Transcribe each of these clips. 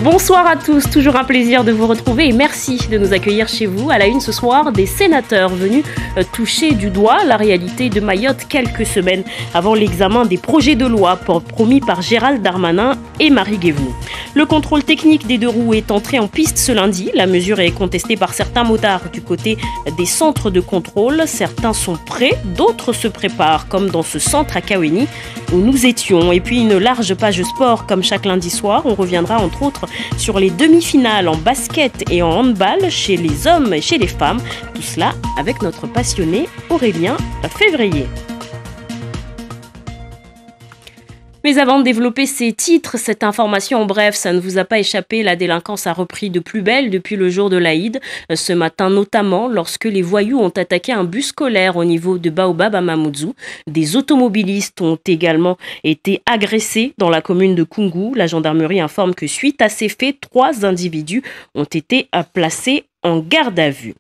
Bonsoir à tous, toujours un plaisir de vous retrouver et merci de nous accueillir chez vous. À la une ce soir, des sénateurs venus toucher du doigt la réalité de Mayotte quelques semaines avant l'examen des projets de loi promis par Gérald Darmanin et Marie Guévenoux. Le contrôle technique des deux roues est entré en piste ce lundi. La mesure est contestée par certains motards du côté des centres de contrôle. Certains sont prêts, d'autres se préparent, comme dans ce centre à Kaweni où nous étions. Et puis une large page sport comme chaque lundi soir. On reviendra entre autres sur les demi-finales en basket et en handball chez les hommes et chez les femmes. Tout cela avec notre passionné Aurélien Février. Mais avant de développer ces titres, cette information en bref, ça ne vous a pas échappé, la délinquance a repris de plus belle depuis le jour de l'Aïd. Ce matin notamment, lorsque les voyous ont attaqué un bus scolaire au niveau de Baobab à Mamoudzou. Des automobilistes ont également été agressés dans la commune de Koungou. La gendarmerie informe que suite à ces faits, 3 individus ont été placés en garde à vue.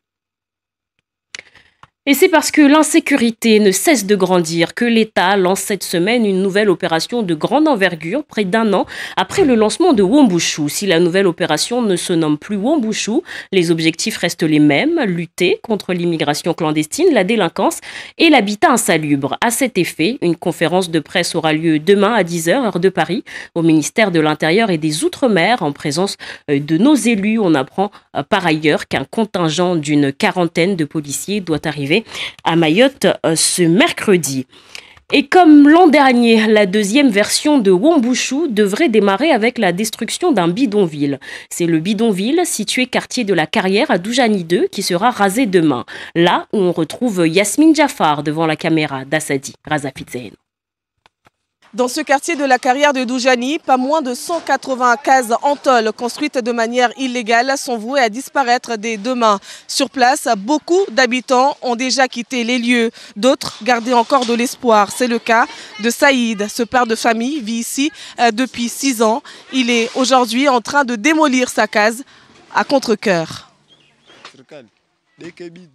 Et c'est parce que l'insécurité ne cesse de grandir que l'État lance cette semaine une nouvelle opération de grande envergure, près d'1 an après le lancement de Wombushu. Si la nouvelle opération ne se nomme plus Wombushu, les objectifs restent les mêmes, lutter contre l'immigration clandestine, la délinquance et l'habitat insalubre. À cet effet, une conférence de presse aura lieu demain à 10h, heure de Paris, au ministère de l'Intérieur et des Outre-mer, en présence de nos élus. On apprend par ailleurs qu'un contingent d'une 40aine de policiers doit arriver à Mayotte ce mercredi. Et comme l'an dernier, la deuxième version de Wombushu devrait démarrer avec la destruction d'un bidonville. C'est le bidonville situé quartier de la Carrière à Doujani 2 qui sera rasé demain. Là où on retrouve Yasmine Jaffar devant la caméra d'Assadi Razafitzehen. Dans ce quartier de la Carrière de Doujani, pas moins de 180 cases en tôle construites de manière illégale sont vouées à disparaître dès demain. Sur place, beaucoup d'habitants ont déjà quitté les lieux. D'autres gardaient encore de l'espoir. C'est le cas de Saïd. Ce père de famille vit ici depuis 6 ans. Il est aujourd'hui en train de démolir sa case à contre-cœur.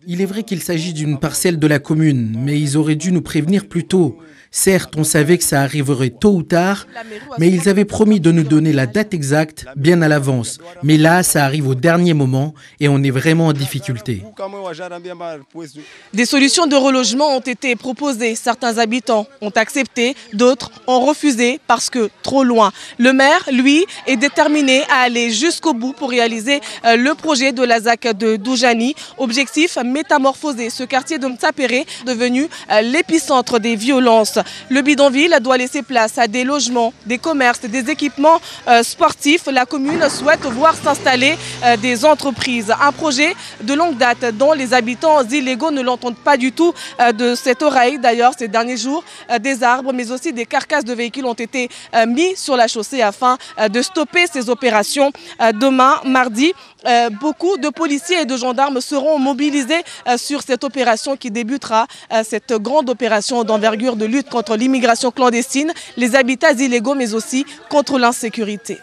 Il est vrai qu'il s'agit d'une parcelle de la commune, mais ils auraient dû nous prévenir plus tôt. Certes, on savait que ça arriverait tôt ou tard, mais ils avaient promis de nous donner la date exacte bien à l'avance. Mais là, ça arrive au dernier moment et on est vraiment en difficulté. Des solutions de relogement ont été proposées. Certains habitants ont accepté, d'autres ont refusé parce que trop loin. Le maire, lui, est déterminé à aller jusqu'au bout pour réaliser le projet de la ZAC de Doujani. Objectif, métamorphoser ce quartier de Mtsapéré, devenu l'épicentre des violences. Le bidonville doit laisser place à des logements, des commerces, des équipements sportifs. La commune souhaite voir s'installer des entreprises. Un projet de longue date dont les habitants illégaux ne l'entendent pas du tout de cette oreille. D'ailleurs, ces derniers jours, des arbres mais aussi des carcasses de véhicules ont été mis sur la chaussée afin de stopper ces opérations. Demain, mardi, beaucoup de policiers et de gendarmes seront mobilisés sur cette opération qui débutera, cette grande opération d'envergure de lutte contre l'immigration clandestine, les habitats illégaux, mais aussi contre l'insécurité.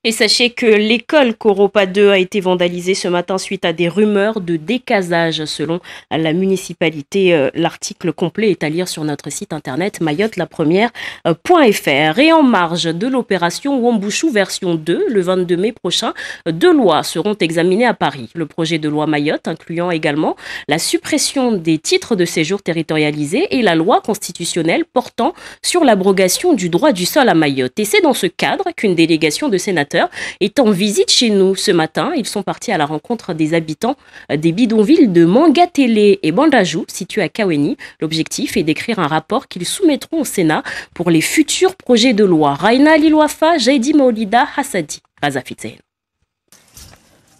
Et sachez que l'école Koropa 2 a été vandalisée ce matin suite à des rumeurs de décasage selon la municipalité. L'article complet est à lire sur notre site internet mayottelapremière.fr. Et en marge de l'opération Wombushu version 2, le 22 mai prochain, 2 lois seront examinées à Paris. Le projet de loi Mayotte, incluant également la suppression des titres de séjour territorialisés et la loi constitutionnelle portant sur l'abrogation du droit du sol à Mayotte. Et c'est dans ce cadre qu'une délégation de sénateurs est en visite chez nous ce matin. Ils sont partis à la rencontre des habitants des bidonvilles de Mangatélé et Bandajou, situés à Kaweni. L'objectif est d'écrire un rapport qu'ils soumettront au Sénat pour les futurs projets de loi. Raina Lilouafa, Jaidi Maolida, Hassadi, Razafitzehen.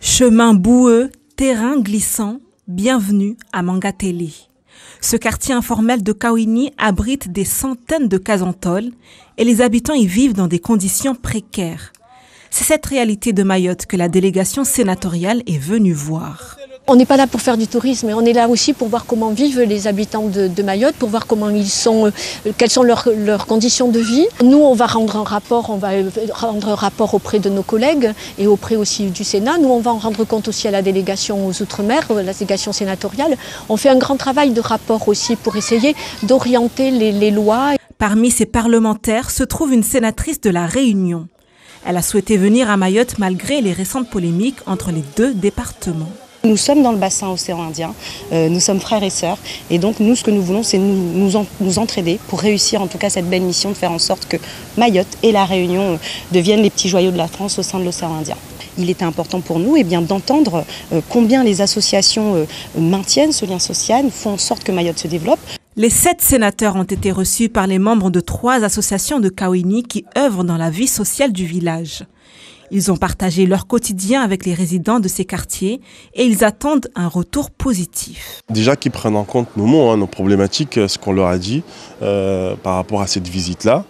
Chemin boueux, terrain glissant, bienvenue à Mangatélé. Ce quartier informel de Kaweni abrite des centaines de cases en tôle et les habitants y vivent dans des conditions précaires. C'est cette réalité de Mayotte que la délégation sénatoriale est venue voir. On n'est pas là pour faire du tourisme, on est là aussi pour voir comment vivent les habitants de Mayotte, pour voir comment ils sont, quelles sont leurs conditions de vie. Nous, on va rendre un rapport auprès de nos collègues et auprès aussi du Sénat. Nous, on va en rendre compte aussi à la délégation aux Outre-mer, la délégation sénatoriale. On fait un grand travail de rapport aussi pour essayer d'orienter les lois. Parmi ces parlementaires se trouve une sénatrice de La Réunion. Elle a souhaité venir à Mayotte malgré les récentes polémiques entre les deux départements. Nous sommes dans le bassin océan Indien, nous sommes frères et sœurs et donc nous ce que nous voulons c'est nous entraider pour réussir en tout cas cette belle mission de faire en sorte que Mayotte et la Réunion deviennent les petits joyaux de la France au sein de l'océan Indien. Il était important pour nous d'entendre combien les associations maintiennent ce lien social, font en sorte que Mayotte se développe. Les 7 sénateurs ont été reçus par les membres de 3 associations de Kaouini qui œuvrent dans la vie sociale du village. Ils ont partagé leur quotidien avec les résidents de ces quartiers et ils attendent un retour positif. Déjà qu'ils prennent en compte nos mots, nos problématiques, ce qu'on leur a dit par rapport à cette visite-là.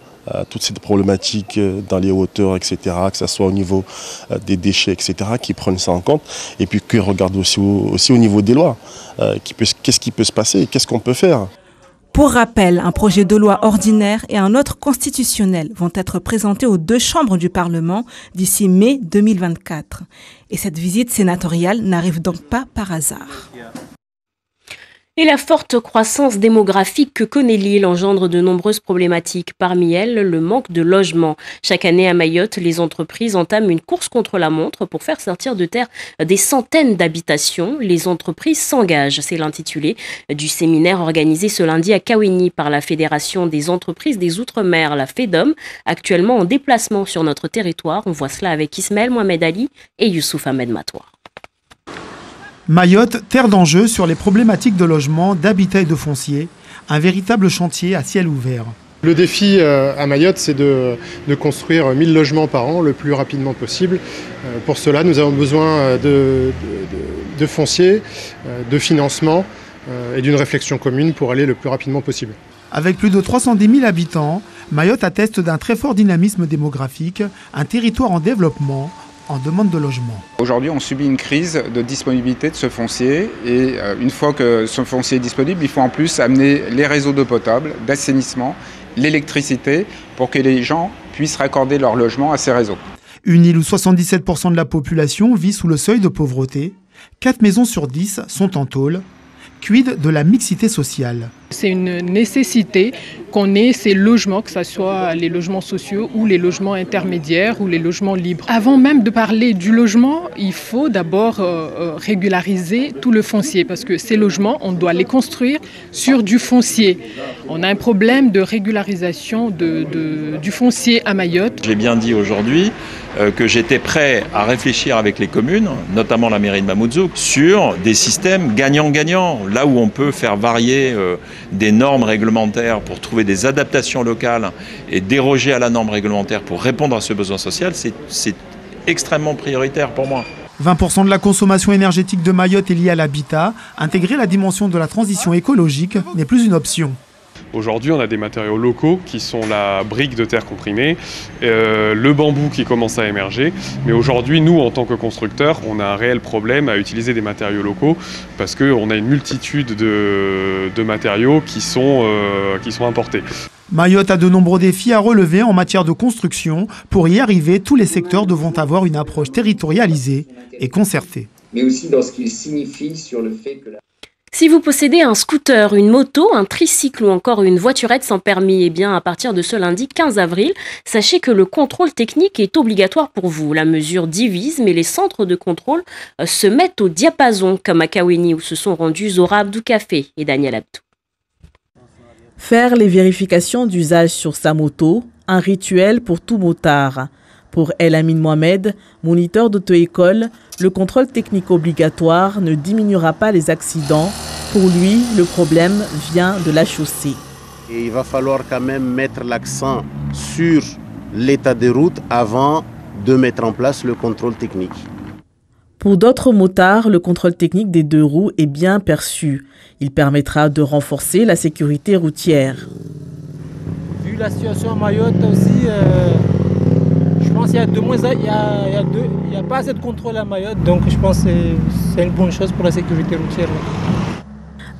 Toutes ces problématiques dans les hauteurs, etc., que ce soit au niveau des déchets, etc., qui prennent ça en compte. Et puis qu'ils regardent aussi au niveau des lois. Qu'est-ce qui peut se passer? Qu'est-ce qu'on peut faire? Pour rappel, un projet de loi ordinaire et un autre constitutionnel vont être présentés aux 2 chambres du Parlement d'ici mai 2024. Et cette visite sénatoriale n'arrive donc pas par hasard. Et la forte croissance démographique que connaît l'île engendre de nombreuses problématiques. Parmi elles, le manque de logement. Chaque année à Mayotte, les entreprises entament une course contre la montre pour faire sortir de terre des centaines d'habitations. Les entreprises s'engagent, c'est l'intitulé du séminaire organisé ce lundi à Kaouini par la Fédération des entreprises des Outre-mer, la FEDOM, actuellement en déplacement sur notre territoire. On voit cela avec Ismaël Mohamed Ali et Youssouf Ahmed Matoir. Mayotte, terre d'enjeu sur les problématiques de logement, d'habitat et de foncier, un véritable chantier à ciel ouvert. Le défi à Mayotte, c'est de construire 1000 logements par an le plus rapidement possible. Pour cela, nous avons besoin de foncier, de financement et d'une réflexion commune pour aller le plus rapidement possible. Avec plus de 310 000 habitants, Mayotte atteste d'un très fort dynamisme démographique, un territoire en développement, en demande de logement. Aujourd'hui, on subit une crise de disponibilité de ce foncier et une fois que ce foncier est disponible, il faut en plus amener les réseaux d'eau potable, d'assainissement, l'électricité pour que les gens puissent raccorder leur logement à ces réseaux. Une île où 77% de la population vit sous le seuil de pauvreté, 4 maisons sur 10 sont en tôle. Quid de la mixité sociale? C'est une nécessité qu'on ait ces logements, que ce soit les logements sociaux ou les logements intermédiaires ou les logements libres. Avant même de parler du logement, il faut d'abord régulariser tout le foncier parce que ces logements, on doit les construire sur du foncier. On a un problème de régularisation du foncier à Mayotte. J'ai bien dit aujourd'hui que j'étais prêt à réfléchir avec les communes, notamment la mairie de Mamoudzou, sur des systèmes gagnant-gagnant, là où on peut faire varier des normes réglementaires pour trouver des adaptations locales et déroger à la norme réglementaire pour répondre à ce besoin social, c'est extrêmement prioritaire pour moi. 20% de la consommation énergétique de Mayotte est liée à l'habitat. Intégrer la dimension de la transition écologique n'est plus une option. Aujourd'hui, on a des matériaux locaux qui sont la brique de terre comprimée, le bambou qui commence à émerger. Mais aujourd'hui, nous, en tant que constructeurs, on a un réel problème à utiliser des matériaux locaux parce qu'on a une multitude de matériaux qui sont importés. Mayotte a de nombreux défis à relever en matière de construction. Pour y arriver, tous les secteurs devront avoir une approche territorialisée et concertée. Mais aussi dans ce qu'il signifie sur le fait que Si vous possédez un scooter, une moto, un tricycle ou encore une voiturette sans permis, eh bien à partir de ce lundi 15 avril, sachez que le contrôle technique est obligatoire pour vous. La mesure divise, mais les centres de contrôle se mettent au diapason, comme à Kaouini où se sont rendus Zora Abdou Café et Daniel Abdou. Faire les vérifications d'usage sur sa moto, un rituel pour tout motard. Pour El Amin Mohamed, moniteur d'auto-école, le contrôle technique obligatoire ne diminuera pas les accidents. Pour lui, le problème vient de la chaussée. Et il va falloir quand même mettre l'accent sur l'état des routes avant de mettre en place le contrôle technique. Pour d'autres motards, le contrôle technique des 2 roues est bien perçu. Il permettra de renforcer la sécurité routière. Vu la situation à Mayotte aussi, je pense qu'il y a il y a pas assez de contrôle à Mayotte, donc je pense que c'est une bonne chose pour la sécurité routière.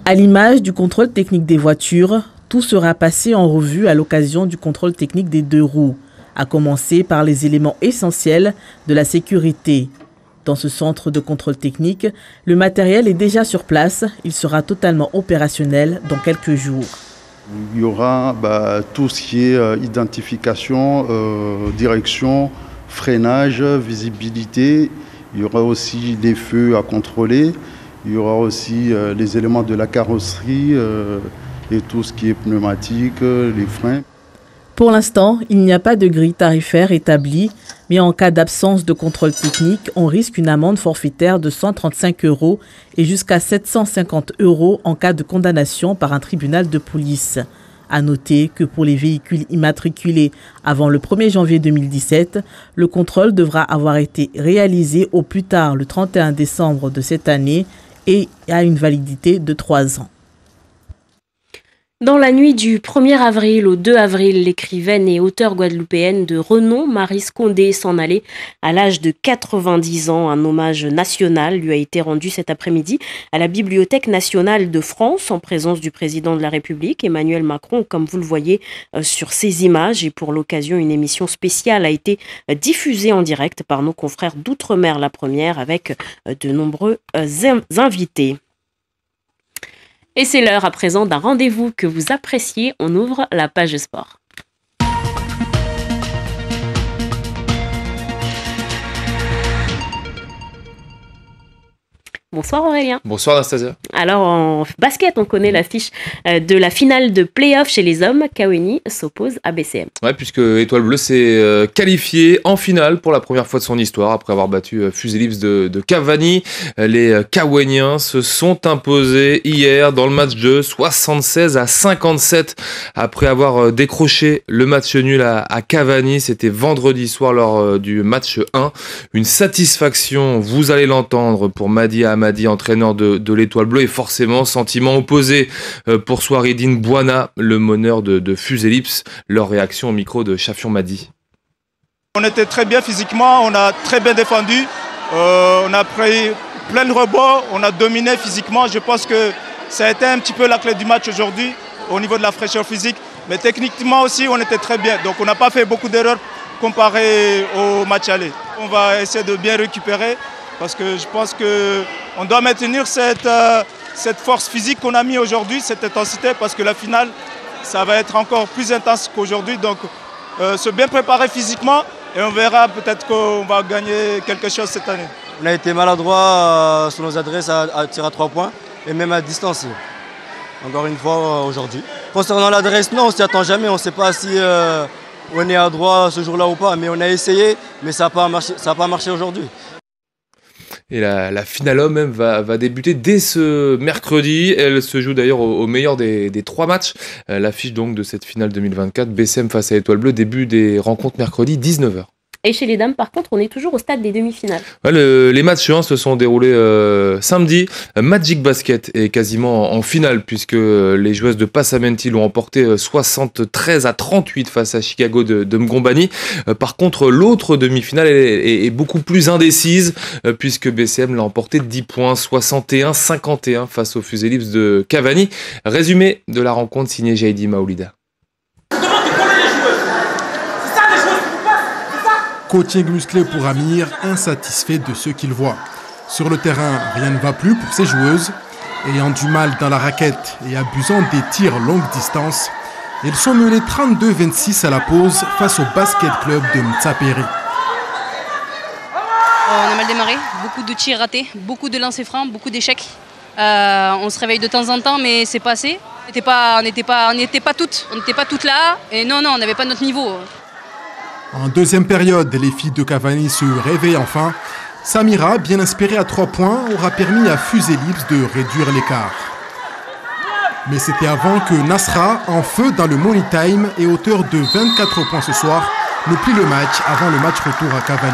À l'image du contrôle technique des voitures, tout sera passé en revue à l'occasion du contrôle technique des 2 roues, à commencer par les éléments essentiels de la sécurité. Dans ce centre de contrôle technique, le matériel est déjà sur place. Il sera totalement opérationnel dans quelques jours. Il y aura tout ce qui est identification, direction, freinage, visibilité. Il y aura aussi les feux à contrôler. Il y aura aussi les éléments de la carrosserie et tout ce qui est pneumatique, les freins. Pour l'instant, il n'y a pas de grille tarifaire établie, mais en cas d'absence de contrôle technique, on risque une amende forfaitaire de 135 € et jusqu'à 750 € en cas de condamnation par un tribunal de police. À noter que pour les véhicules immatriculés avant le 1er janvier 2017, le contrôle devra avoir été réalisé au plus tard le 31 décembre de cette année et a une validité de 3 ans. Dans la nuit du 1er avril au 2 avril, l'écrivaine et auteure guadeloupéenne de renom, Maryse Condé, s'en allait à l'âge de 90 ans. Un hommage national lui a été rendu cet après-midi à la Bibliothèque nationale de France en présence du président de la République, Emmanuel Macron, comme vous le voyez sur ces images. Et pour l'occasion, une émission spéciale a été diffusée en direct par nos confrères d'Outre-mer, la première, avec de nombreux invités. Et c'est l'heure à présent d'un rendez-vous que vous appréciez. On ouvre la page sport. Bonsoir Aurélien. Bonsoir Anastasia. Alors en basket, on connaît l'affiche de la finale de play-off chez les hommes. Kawini s'oppose à BCM. Ouais, puisque Étoile Bleue s'est qualifiée en finale pour la première fois de son histoire après avoir battu Fusilips de Cavani. Les Kawaniens se sont imposés hier dans le match de 76-57 après avoir décroché le match nul à Cavani. C'était vendredi soir lors du match 1. Une satisfaction, vous allez l'entendre, pour Madi Hamadi, entraîneur de l'Étoile Bleue, et forcément sentiment opposé pour Souaridine Bouana, le meneur de Fusilips. Leur réaction au micro de Chafion Madi. On était très bien physiquement, on a très bien défendu, on a pris plein de rebonds, on a dominé physiquement. Je pense que ça a été un petit peu la clé du match aujourd'hui au niveau de la fraîcheur physique, mais techniquement aussi on était très bien. Donc on n'a pas fait beaucoup d'erreurs comparé au match aller. On va essayer de bien récupérer, parce que je pense qu'on doit maintenir cette force physique qu'on a mis aujourd'hui, cette intensité, parce que la finale, ça va être encore plus intense qu'aujourd'hui. Donc, se bien préparer physiquement et on verra, peut-être qu'on va gagner quelque chose cette année. On a été maladroit sur nos adresses à tir à 3 points et même à distance. Encore une fois aujourd'hui. Concernant l'adresse, non, on ne s'y attend jamais. On ne sait pas si on est à droit ce jour-là ou pas, mais on a essayé, mais ça n'a pas marché aujourd'hui. Et la finale homme même va débuter dès ce mercredi. Elle se joue d'ailleurs au meilleur des 3 matchs. L'affiche donc de cette finale 2024, BCM face à Étoile Bleue, début des rencontres mercredi 19h. Et chez les dames, par contre, on est toujours au stade des demi-finales. Ouais, les matchs 1 se sont déroulés samedi. Magic Basket est quasiment en finale, puisque les joueuses de Passamenti l'ont emporté 73-38 face à Chicago de Mgombani. Par contre, l'autre demi-finale est beaucoup plus indécise, puisque BCM l'a emporté 10 points, 61-51 face aux Fusilips de Cavani. Résumé de la rencontre signé Jaidi Maoulida. Coaching musclé pour Amir, insatisfait de ce qu'il voit. Sur le terrain, rien ne va plus pour ses joueuses. Ayant du mal dans la raquette et abusant des tirs longue distance, elles sont menées 32-26 à la pause face au basket club de Mtsaperi. On a mal démarré, beaucoup de tirs ratés, beaucoup de lancers francs, beaucoup d'échecs. On se réveille de temps en temps, mais c'est pas assez. On n'était pas toutes là, et non, on n'avait pas notre niveau. En deuxième période, les filles de Cavani se réveillent enfin. Samira, bien inspirée à 3 points, aura permis à Fusilips de réduire l'écart. Mais c'était avant que Nasra, en feu dans le money time et auteur de 24 points ce soir, ne plie le match avant le match retour à Cavani.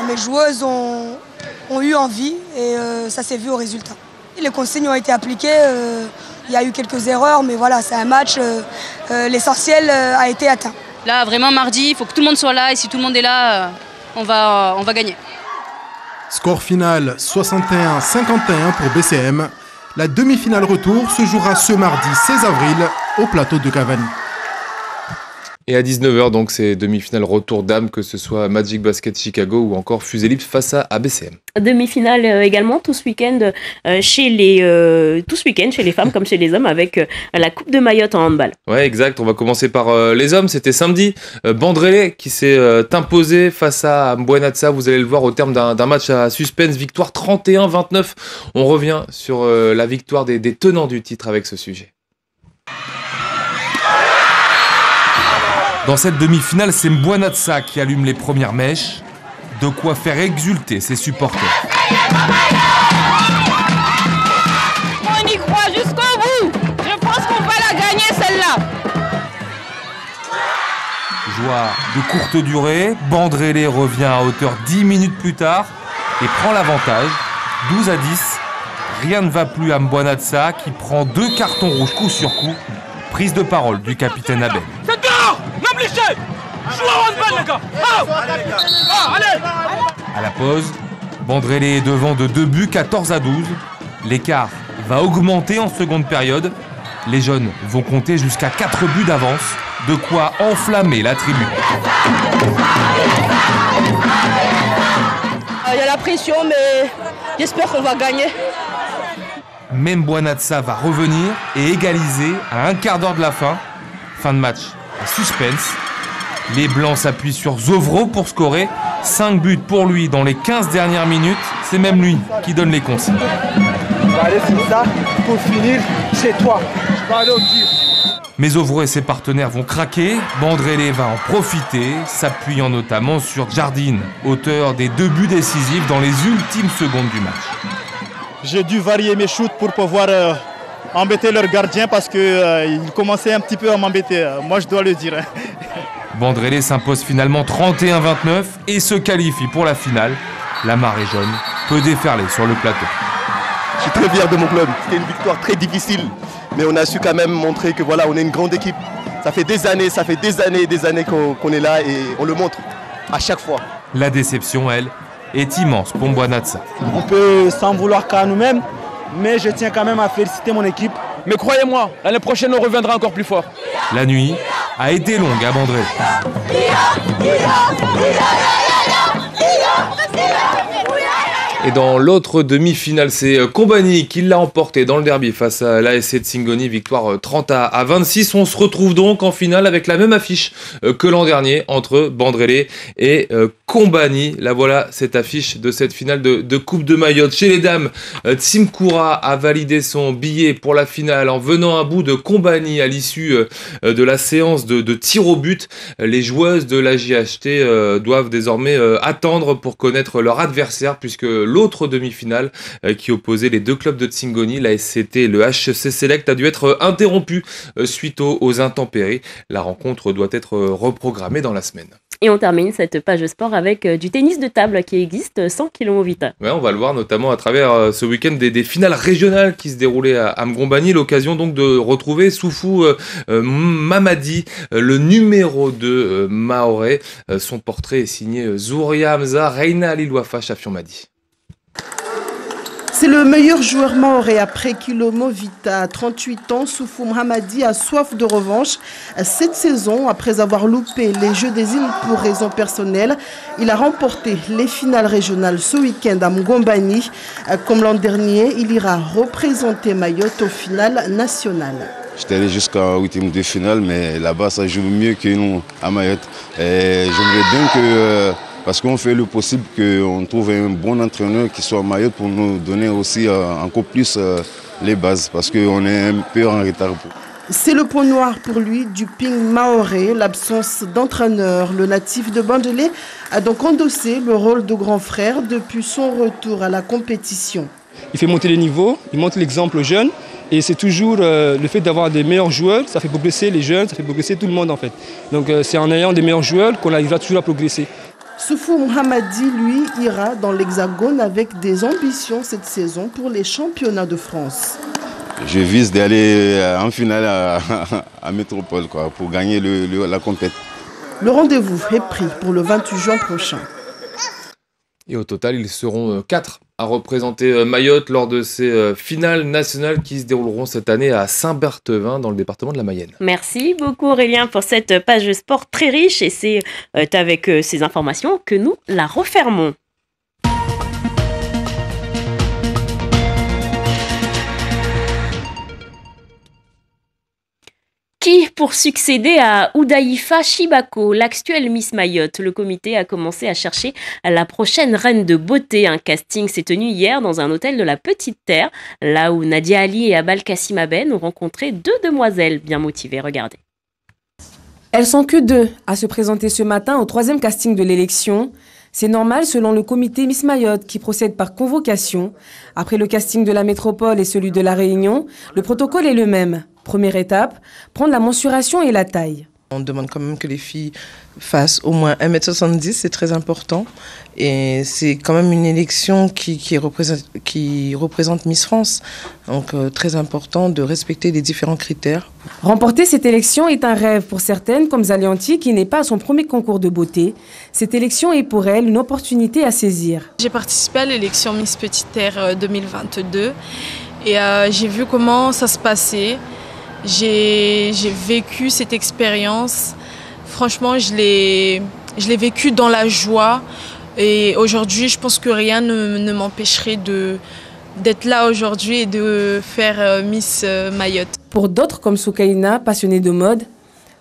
Mes joueuses ont eu envie et ça s'est vu au résultat. Les consignes ont été appliquées, il y a eu quelques erreurs, mais voilà, c'est un match, l'essentiel a été atteint. Là, vraiment, mardi, il faut que tout le monde soit là, et si tout le monde est là, on va gagner. Score final 61-51 pour BCM. La demi-finale retour se jouera ce mardi 16 avril au plateau de Cavani. Et à 19h, donc, c'est demi-finale retour dames, que ce soit Magic Basket Chicago ou encore Fusée Lips face à ABCM. Demi-finale également tout ce week-end chez les femmes comme chez les hommes avec la Coupe de Mayotte en handball. Ouais, exact. On va commencer par les hommes. C'était samedi. Bandrélé qui s'est imposé face à Mbuenatsa. Vous allez le voir au terme d'un match à suspense. Victoire 31-29. On revient sur la victoire des tenants du titre avec ce sujet. Dans cette demi-finale, c'est Mbuenatsa qui allume les premières mèches. De quoi faire exulter ses supporters. On y croit jusqu'au bout. Je pense qu'on va la gagner celle-là. Joie de courte durée. Bandrélé revient à hauteur 10 minutes plus tard et prend l'avantage. 12-10. Rien ne va plus à Mbuenatsa qui prend 2 cartons rouges coup sur coup. Prise de parole du capitaine Abel. C'est dehors. N'obligez. Joue au handball les gars. Allez. À la pause, Bandrélé est devant de 2 buts, 14-12. L'écart va augmenter en seconde période. Les jeunes vont compter jusqu'à 4 buts d'avance, de quoi enflammer la tribune. Il y a la pression, mais j'espère qu'on va gagner. Même Mbuenatsa va revenir et égaliser à un quart d'heure de la fin. Fin de match à suspense. Les Blancs s'appuient sur Zovro pour scorer. 5 buts pour lui dans les 15 dernières minutes. C'est même lui qui donne les consignes. Tu vas aller sur ça pour finir chez toi. Tu vas aller au tir. Mais Zovro et ses partenaires vont craquer. Bandrélé va en profiter, s'appuyant notamment sur Jardine, auteur des 2 buts décisifs dans les ultimes secondes du match. J'ai dû varier mes shoots pour pouvoir embêter leur gardien parce qu'il commençait un petit peu à m'embêter. Moi, je dois le dire. Bandrélé s'impose finalement 31-29 et se qualifie pour la finale. La marée jaune peut déferler sur le plateau. Je suis très fier de mon club. C'était une victoire très difficile, mais on a su quand même montrer que voilà, on est une grande équipe. Ça fait des années qu'on est là et on le montre à chaque fois. La déception, elle, est immense pour Mbuenatsa. On peut s'en vouloir qu'à nous-mêmes, mais je tiens quand même à féliciter mon équipe. Mais croyez-moi, l'année prochaine, on reviendra encore plus fort. La nuit a été longue à Bandrélé. Et dans l'autre demi-finale, c'est Combani qui l'a emporté dans le derby face à l'ASC Tsingoni, victoire 30-26. On se retrouve donc en finale avec la même affiche que l'an dernier entre Bandrélé et Combani. Là voilà cette affiche de cette finale de Coupe de Mayotte. Chez les dames, Tsimkoura a validé son billet pour la finale en venant à bout de Combani à l'issue de la séance de tir au but. Les joueuses de la JHT doivent désormais attendre pour connaître leur adversaire puisque l'autre demi-finale qui opposait les 2 clubs de Tsingoni, la SCT et le HC Select, a dû être interrompue suite aux intempéries. La rencontre doit être reprogrammée dans la semaine. Et on termine cette page sport avec du tennis de table qui existe sans Kilombo Vita. Ouais, on va le voir notamment à travers ce week-end des finales régionales qui se déroulaient à Mgombani. L'occasion donc de retrouver Soufou Mamadi, le numéro 2 mahorais. Son portrait est signé Zouria Hamza, Reina Alilouafa, Chafion Madi. C'est le meilleur joueur mahorais après Kilombo Vita. À 38 ans, Soufou Mamadi a soif de revanche. Cette saison, après avoir loupé les Jeux des îles pour raisons personnelles, il a remporté les finales régionales ce week-end à Mgombani. Comme l'an dernier, il ira représenter Mayotte aux finales nationales. J'étais allé jusqu'à 8e de finale, mais là-bas, ça joue mieux que nous à Mayotte. Et j'aimerais bien que... Parce qu'on fait le possible qu'on trouve un bon entraîneur qui soit à Mayotte pour nous donner aussi encore plus les bases, parce qu'on est un peu en retard. C'est le point noir pour lui du ping mahorais, l'absence d'entraîneur. Le natif de Bandrélé a donc endossé le rôle de grand frère depuis son retour à la compétition. Il fait monter les niveaux, il montre l'exemple aux jeunes. Et c'est toujours le fait d'avoir des meilleurs joueurs, ça fait progresser les jeunes, ça fait progresser tout le monde en fait. Donc c'est en ayant des meilleurs joueurs qu'on arrivera toujours à progresser. Soufou Mamadi, lui, ira dans l'Hexagone avec des ambitions cette saison pour les championnats de France. Je vise d'aller en finale à Métropole pour gagner la compétition. Le rendez-vous est pris pour le 28 juin prochain. Et au total, ils seront 4 à représenter Mayotte lors de ces finales nationales qui se dérouleront cette année à Saint-Berthevin dans le département de la Mayenne. Merci beaucoup Aurélien pour cette page sport très riche et c'est avec ces informations que nous la refermons. Qui pour succéder à Oudaïfa Shibako, l'actuelle Miss Mayotte? Le comité a commencé à chercher la prochaine reine de beauté. Un casting s'est tenu hier dans un hôtel de la Petite Terre, là où Nadia Ali et Abal Kassim Aben ont rencontré 2 demoiselles bien motivées. Regardez. Elles sont que 2 à se présenter ce matin au 3e casting de l'élection. C'est normal selon le comité Miss Mayotte qui procède par convocation. Après le casting de la métropole et celui de la Réunion, le protocole est le même. Première étape, prendre la mensuration et la taille. On demande quand même que les filles fassent au moins 1m70, c'est très important. Et c'est quand même une élection qui représente Miss France. Donc très important de respecter les différents critères. Remporter cette élection est un rêve pour certaines, comme Zalianti, qui n'est pas à son premier concours de beauté. Cette élection est pour elle une opportunité à saisir. J'ai participé à l'élection Miss Petite Terre 2022 et j'ai vu comment ça se passait. J'ai vécu cette expérience. Franchement, je l'ai vécu dans la joie. Et aujourd'hui, je pense que rien ne m'empêcherait d'être là aujourd'hui et de faire Miss Mayotte. Pour d'autres, comme Soukaina, passionnée de mode,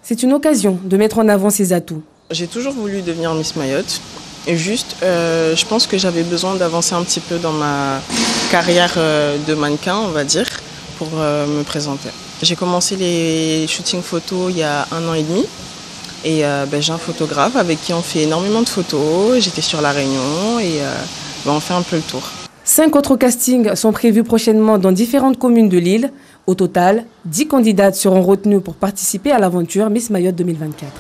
c'est une occasion de mettre en avant ses atouts. J'ai toujours voulu devenir Miss Mayotte. Et juste, je pense que j'avais besoin d'avancer un petit peu dans ma carrière de mannequin, on va dire, pour me présenter. J'ai commencé les shootings photos il y a 1 an et demi. Et j'ai un photographe avec qui on fait énormément de photos. J'étais sur La Réunion et on fait un peu le tour. 5 autres castings sont prévus prochainement dans différentes communes de l'île. Au total, 10 candidates seront retenues pour participer à l'aventure Miss Mayotte 2024.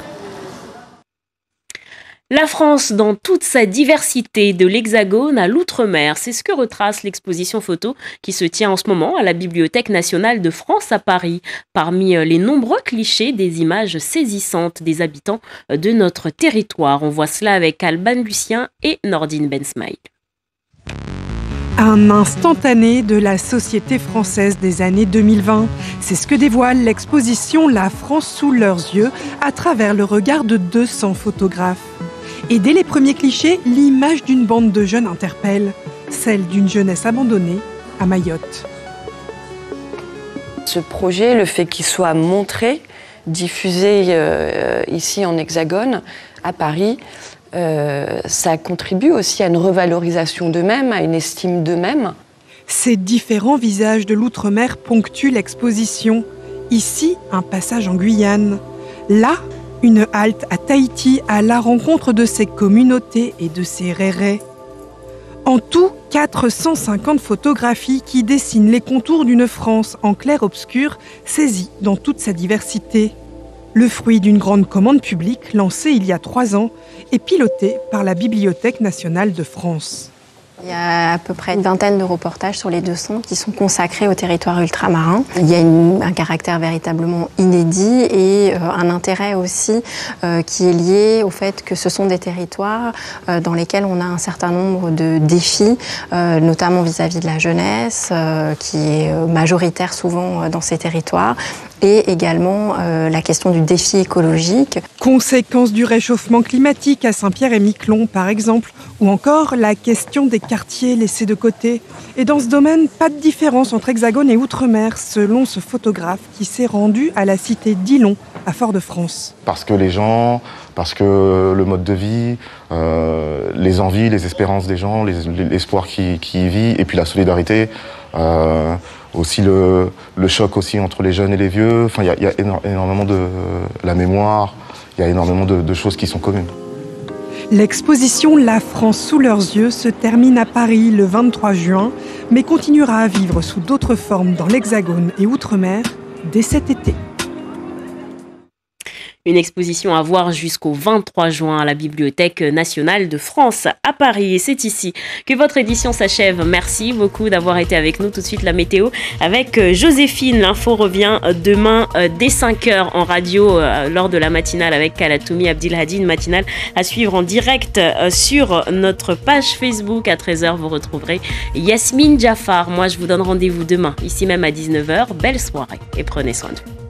La France dans toute sa diversité, de l'Hexagone à l'Outre-mer, c'est ce que retrace l'exposition photo qui se tient en ce moment à la Bibliothèque nationale de France à Paris. Parmi les nombreux clichés, des images saisissantes des habitants de notre territoire. On voit cela avec Alban Lucien et Nordine Bensmaïl. Un instantané de la société française des années 2020. C'est ce que dévoile l'exposition La France sous leurs yeux à travers le regard de 200 photographes. Et dès les premiers clichés, l'image d'une bande de jeunes interpelle, celle d'une jeunesse abandonnée à Mayotte. Ce projet, le fait qu'il soit montré, diffusé ici en Hexagone, à Paris, ça contribue aussi à une revalorisation d'eux-mêmes, à une estime d'eux-mêmes. Ces différents visages de l'outre-mer ponctuent l'exposition. Ici, un passage en Guyane. Là, une halte à Tahiti à la rencontre de ces communautés et de ces rérés. En tout, 450 photographies qui dessinent les contours d'une France en clair-obscur, saisie dans toute sa diversité. Le fruit d'une grande commande publique lancée il y a 3 ans et pilotée par la Bibliothèque nationale de France. Il y a à peu près une vingtaine de reportages sur les 200 qui sont consacrés au territoire ultramarin. Il y a un caractère véritablement inédit et un intérêt aussi qui est lié au fait que ce sont des territoires dans lesquels on a un certain nombre de défis, notamment vis-à-vis de la jeunesse, qui est majoritaire souvent dans ces territoires, et également la question du défi écologique. Conséquences du réchauffement climatique à Saint-Pierre-et-Miquelon, par exemple, ou encore la question des quartiers laissés de côté. Et dans ce domaine, pas de différence entre Hexagone et Outre-mer, selon ce photographe qui s'est rendu à la cité d'Ilon, à Fort-de-France. Parce que les gens, parce que le mode de vie, les envies, les espérances des gens, l'espoir qui y vit, et puis la solidarité, aussi le choc aussi entre les jeunes et les vieux. Enfin, il y a énormément de la mémoire, il y a énormément de choses qui sont communes. L'exposition La France sous leurs yeux se termine à Paris le 23 juin, mais continuera à vivre sous d'autres formes dans l'Hexagone et Outre-mer dès cet été. Une exposition à voir jusqu'au 23 juin à la Bibliothèque nationale de France à Paris. Et c'est ici que votre édition s'achève. Merci beaucoup d'avoir été avec nous. Tout de suite, la météo avec Joséphine. L'info revient demain dès 5h en radio lors de la matinale avec Kalatoumi Abdelhadi. Une matinale à suivre en direct sur notre page Facebook. À 13h, vous retrouverez Yasmine Jaffar. Moi, je vous donne rendez-vous demain, ici même à 19h. Belle soirée et prenez soin de vous.